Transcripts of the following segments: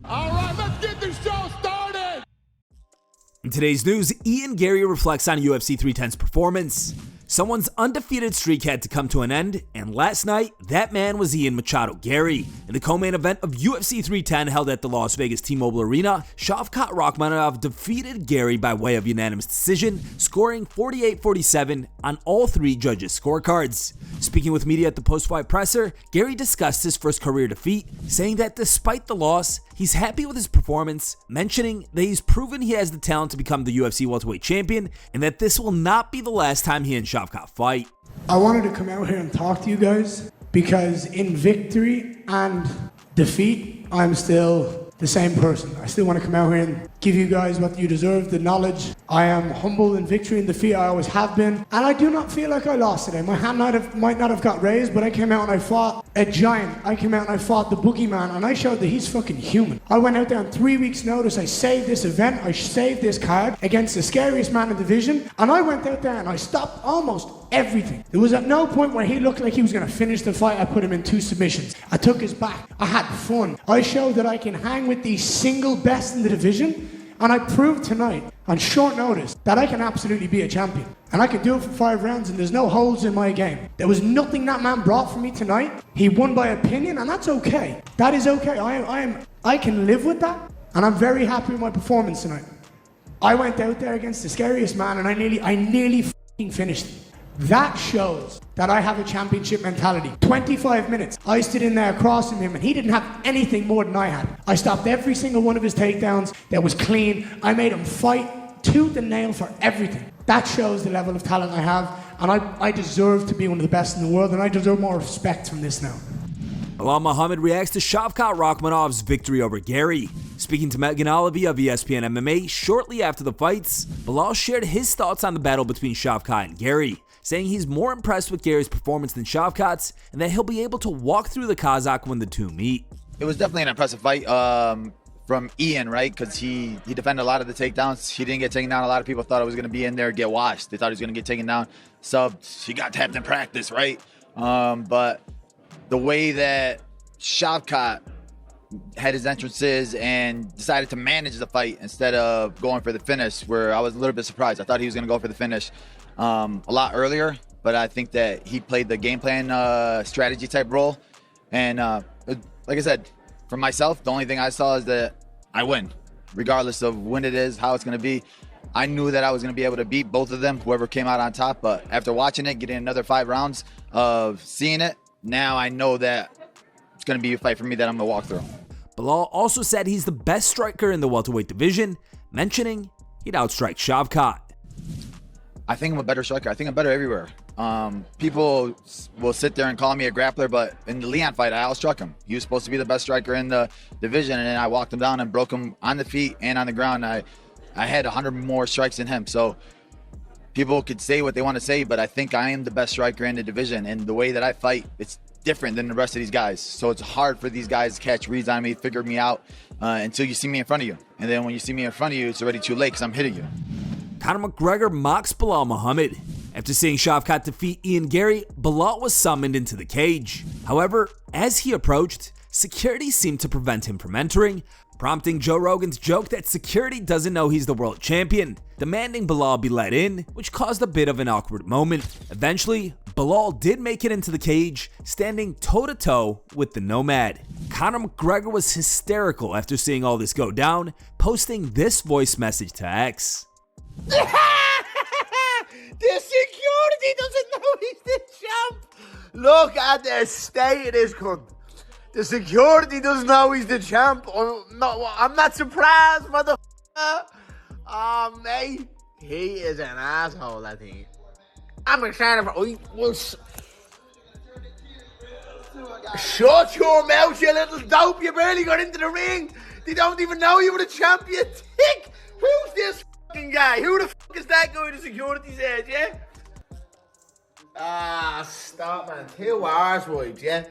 All right, let's get this show started. In today's news, Garry reflects on UFC 310's performance. Someone's undefeated streak had to come to an end, and last night, that man was Machado Garry. In the co-main event of UFC 310 held at the Las Vegas T-Mobile Arena, Shavkat RAHKMONOV defeated Garry by way of unanimous decision, scoring 48-47 on all three judges' scorecards. Speaking with media at the post-fight presser, Garry discussed his first career defeat, saying that despite the loss, he's happy with his performance, mentioning that he's proven he has the talent to become the UFC welterweight champion, and that this will not be the last time he and Shavkat fight. I wanted to come out here and talk to you guys because in victory and defeat, I'm still the same person. I still want to come out here and give you guys what you deserve, the knowledge. I am humble in victory and defeat, I always have been. And I do not feel like I lost today. My hand might not have got raised, but I came out and I fought a giant. I came out and I fought the boogeyman, and I showed that he's fucking human. I went out there on 3 weeks' notice, I saved this event, I saved this card against the scariest man in the division, and I went out there and I stopped almost everything. There was at no point where he looked like he was going to finish the fight. I put him in 2 submissions. I took his back. I had fun. I showed that I can hang with the single best in the division, and I proved tonight on short notice that I can absolutely be a champion. And I can do it for 5 rounds, and there's no holes in my game. There was nothing that man brought for me tonight. He won by opinion, and that's okay. That is okay. I can live with that, and I'm very happy with my performance tonight. I went out there against the scariest man, and I nearly fucking finished him. That shows that I have a championship mentality. 25 minutes, I stood in there across from him, and he didn't have anything more than I had. I stopped every single one of his takedowns. That was clean. I made him fight tooth and nail for everything. That shows the level of talent I have, and I deserve to be one of the best in the world, and I deserve more respect from this now. Belal Muhammad reacts to Shavkat RAHKMONOV'S victory over Garry. Speaking to Megan Olive of ESPN MMA shortly after the fights, Belal shared his thoughts on the battle between Shavkat and Garry, saying he's more impressed with Garry's performance than Shavkat's, and that he'll be able to walk through the Kazakh when the two meet. It was definitely an impressive fight from Ian, right? Because he defended a lot of the takedowns. He didn't get taken down. A lot of people thought it was going to be in there, get washed. They thought he was going to get taken down. He got tapped in practice, right? But the way that Shavkat had his entrances and decided to manage the fight instead of going for the finish, where I was a little bit surprised. I thought he was going to go for the finish a lot earlier, but I think that he played the game plan strategy type role. And like I said, for myself, the only thing I saw is that I win, regardless of when it is, how it's going to be. I knew that I was going to be able to beat both of them, whoever came out on top. But after watching it, getting another 5 rounds of seeing it, now I know that it's going to be a fight for me that I'm going to walk through. Belal also said he's the best striker in the welterweight division, mentioning he'd outstrike Shavkat. I think I'm a better striker. I think I'm better everywhere. People will sit there and call me a grappler, but in the Leon fight, I outstruck him. He was supposed to be the best striker in the division, and then I walked him down and broke him on the feet and on the ground. I had 100 more strikes than him. So people could say what they want to say, but I think I am the best striker in the division. And the way that I fight, it's different than the rest of these guys. So it's hard for these guys to catch reads on me, figure me out until you see me in front of you. And then when you see me in front of you, it's already too late because I'm hitting you. Conor McGregor mocks Belal Muhammad. After seeing Shavkat defeat Garry, Belal was summoned into the cage. However, as he approached, security seemed to prevent him from entering, prompting Joe Rogan's joke that security doesn't know he's the world champion, demanding Belal be let in, which caused a bit of an awkward moment. Eventually, Belal did make it into the cage, standing toe-to-toe with the Nomad. Conor McGregor was hysterical after seeing all this go down, posting this voice message to X. The security doesn't know he's the champ. Look at the state of this cunt. The security doesn't know he's the champ. I'm not surprised, motherfucker. Oh, mate. He is an asshole, I think. I'm excited for... Shut your mouth, you little dope. You barely got into the ring. They don't even know you were the champion. Tick. Who's this fucking guy? Who the fuck is that guy the security said, yeah? Ah, stop, man. 2 hours, right, yeah?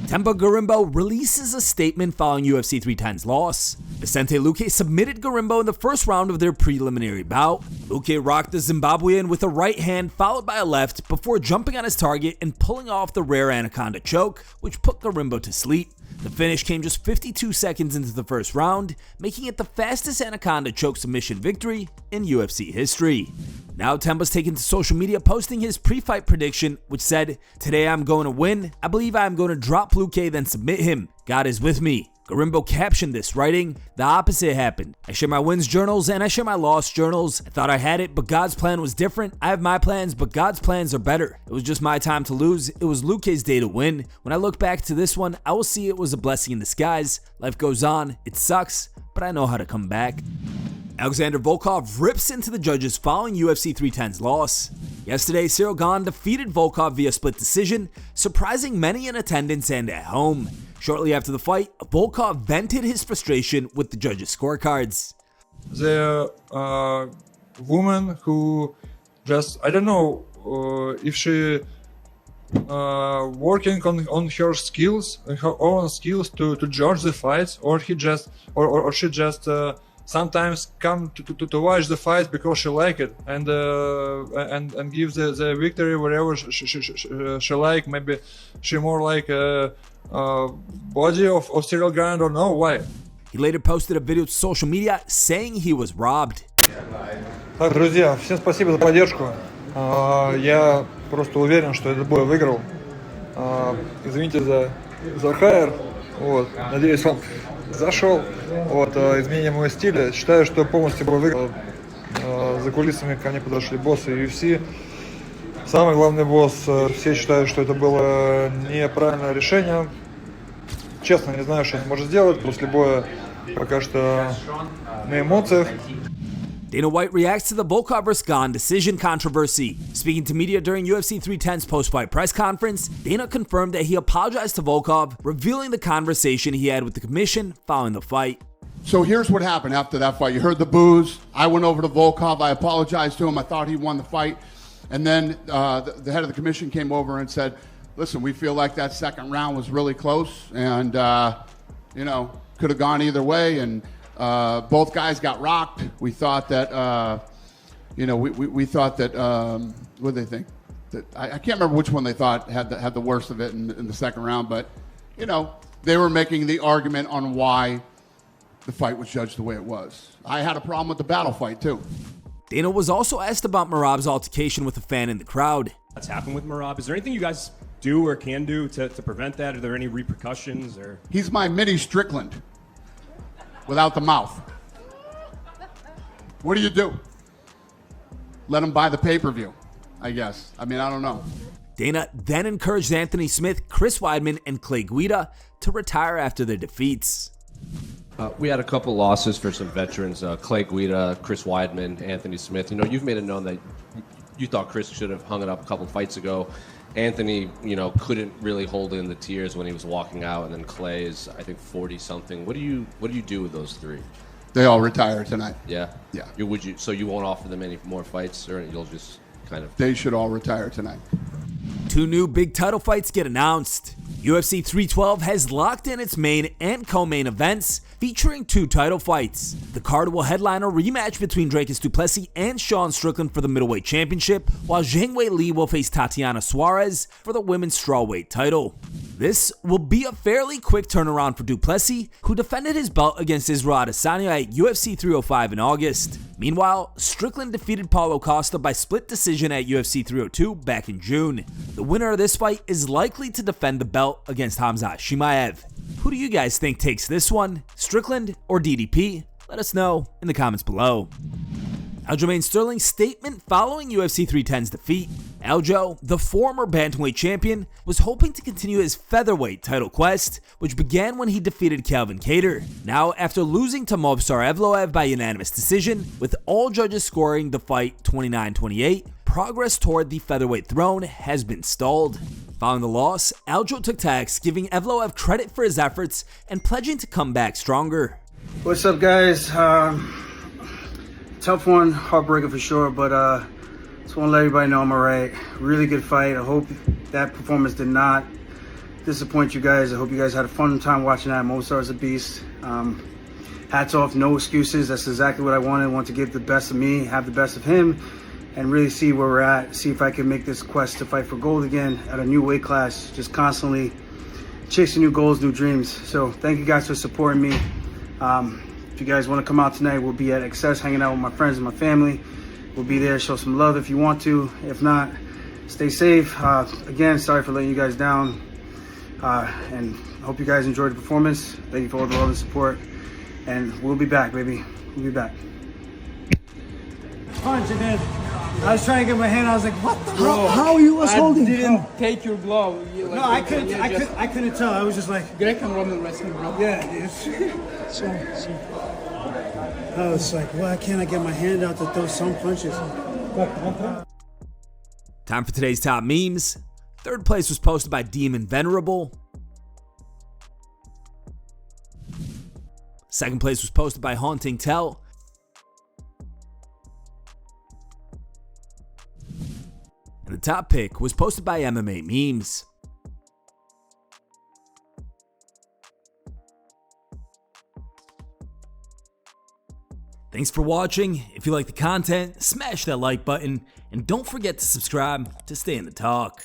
Themba Gorimbo releases a statement following UFC 310's loss. VICENTE LUQUE submitted Gorimbo in the first round of their preliminary bout. LUQUE rocked the Zimbabwean with a right hand followed by a left before jumping on his target and pulling off the rare anaconda choke, which put Gorimbo to sleep. The finish came just 52 seconds into the first round, making it the fastest Anaconda choke submission victory in UFC history. Now Themba's taken to social media posting his pre-fight prediction, which said, "Today I'm going to win. I believe I'm going to drop LUQUE then submit him. God is with me." Gorimbo captioned this, writing, "The opposite happened. I share my wins journals and I share my loss journals. I thought I had it, but God's plan was different. I have my plans, but God's plans are better. It was just my time to lose. It was LUQUE's day to win. When I look back to this one, I will see it was a blessing in disguise. Life goes on. It sucks, but I know how to come back." Alexander Volkov rips into the judges following UFC 310's loss. Yesterday, Gane defeated Volkov via split decision, surprising many in attendance and at home. Shortly after the fight, Volkov vented his frustration with the judges' scorecards. The woman who just, I don't know if she working on her skills, her own skills to judge the fights, or he just, or she just sometimes come to watch the fight because she like it and give the victory wherever she like. Maybe she more like body of CIRYL Gane, I don't know why. He later posted a video to social media saying he was robbed. Так, друзья, всем спасибо за поддержку. Я просто уверен, что этот бой выиграл. Извините за хайр. Вот, надеюсь, вам зашел. Вот, изменение моего стиля. Считаю, что полностью бой выиграл. За кулисами ко мне подошли боссы UFC. Самый главный босс. Все считают, что это было неправильное решение. Честно, не знаю, что он может сделать. После боя пока что на эмоциях. Dana White reacts to the Volkov vs. Gane decision controversy. Speaking to media during UFC 310's post-fight press conference, Dana confirmed that he apologized to Volkov, revealing the conversation he had with the commission following the fight. So here's what happened after that fight. You heard the boos. I went over to Volkov. I apologized to him. I thought he won the fight. And then the head of the commission came over and said, "Listen, we feel like that second round was really close and, you know, could have gone either way. And both guys got rocked. We thought that, you know, we thought that, what did they think? That, I can't remember which one they thought had the worst of it in the second round, but, you know, they were making the argument on why the fight was judged the way it was. I had a problem with the battle fight, too." Dana was also asked about Merab's altercation with a fan in the crowd. That's happened with Merab. Is there anything you guys do or can do to prevent that? Are there any repercussions? Or He's my mini Strickland without the mouth. What do? Let him buy the pay-per-view, I guess. I mean, I don't know. Dana then encouraged Anthony Smith, Chris Weidman, and Clay Guida to retire after their defeats. We had a couple losses for some veterans, Clay Guida, Chris Weidman, Anthony Smith. You know, you've made it known that you thought Chris should have hung it up a couple fights ago. Anthony, you know, couldn't really hold in the tears when he was walking out, and then Clay is, I think, 40-something. What do you do with those three? They all retire tonight. Yeah? Yeah. So you won't offer them any more fights, or you'll just kind of... They should all retire tonight. 2 new big title fights get announced. UFC 312 has locked in its main and co-main events, featuring 2 title fights. The card will headline a rematch between Dricus du Plessis and Sean Strickland for the middleweight championship, while Zhang Weili will face Tatiana Suarez for the women's strawweight title. This will be a fairly quick turnaround for du Plessis, who defended his belt against Israel Adesanya at UFC 305 in August. Meanwhile, Strickland defeated Paulo Costa by split decision at UFC 302 back in June. The winner of this fight is likely to defend the belt against Khamzat Chimaev. Who do you guys think takes this one, Strickland or DDP? Let us know in the comments below. Aljamain Sterling's statement following UFC 310's defeat. Aljo, the former bantamweight champion, was hoping to continue his featherweight title quest, which began when he defeated Calvin Kattar. Now, after losing to Movsar Evloev by unanimous decision, with all judges scoring the fight 29-28, progress toward the featherweight throne has been stalled. Following the loss, Aljo took tax, giving Evloev credit for his efforts and pledging to come back stronger. What's up, guys? Tough one, heartbreaker for sure, but just want to let everybody know I'm alright. Really good fight. I hope that performance did not disappoint you guys. I hope you guys had a fun time watching that. Movsar's a beast. Hats off, no excuses. That's exactly what I wanted. I want to give the best of me, have the best of him, and really see where we're at. See if I can make this quest to fight for gold again at a new weight class. Just constantly chasing new goals, new dreams. So thank you guys for supporting me. If you guys want to come out tonight, we'll be at Excess hanging out with my friends and my family. We'll be there. Show some love if you want to. If not, stay safe. Again, sorry for letting you guys down. And hope you guys enjoyed the performance. Thank you for all the love and support. And we'll be back, baby. We'll be back. Punch, and then I was trying to get my hand. I was like, "What the Bro, how you was holding? I didn't take your glove. No, I couldn't tell. I was just like Greco-Roman wrestling, bro. Yeah, dude. So, I was like, why can't I get my hand out to throw some punches? Time for today's top memes. Third place was posted by Demon Venerable. Second place was posted by Haunting Tell. And the top pick was posted by MMA Memes. Thanks for watching. If you like the content, smash that like button and don't forget to subscribe to stay in the talk.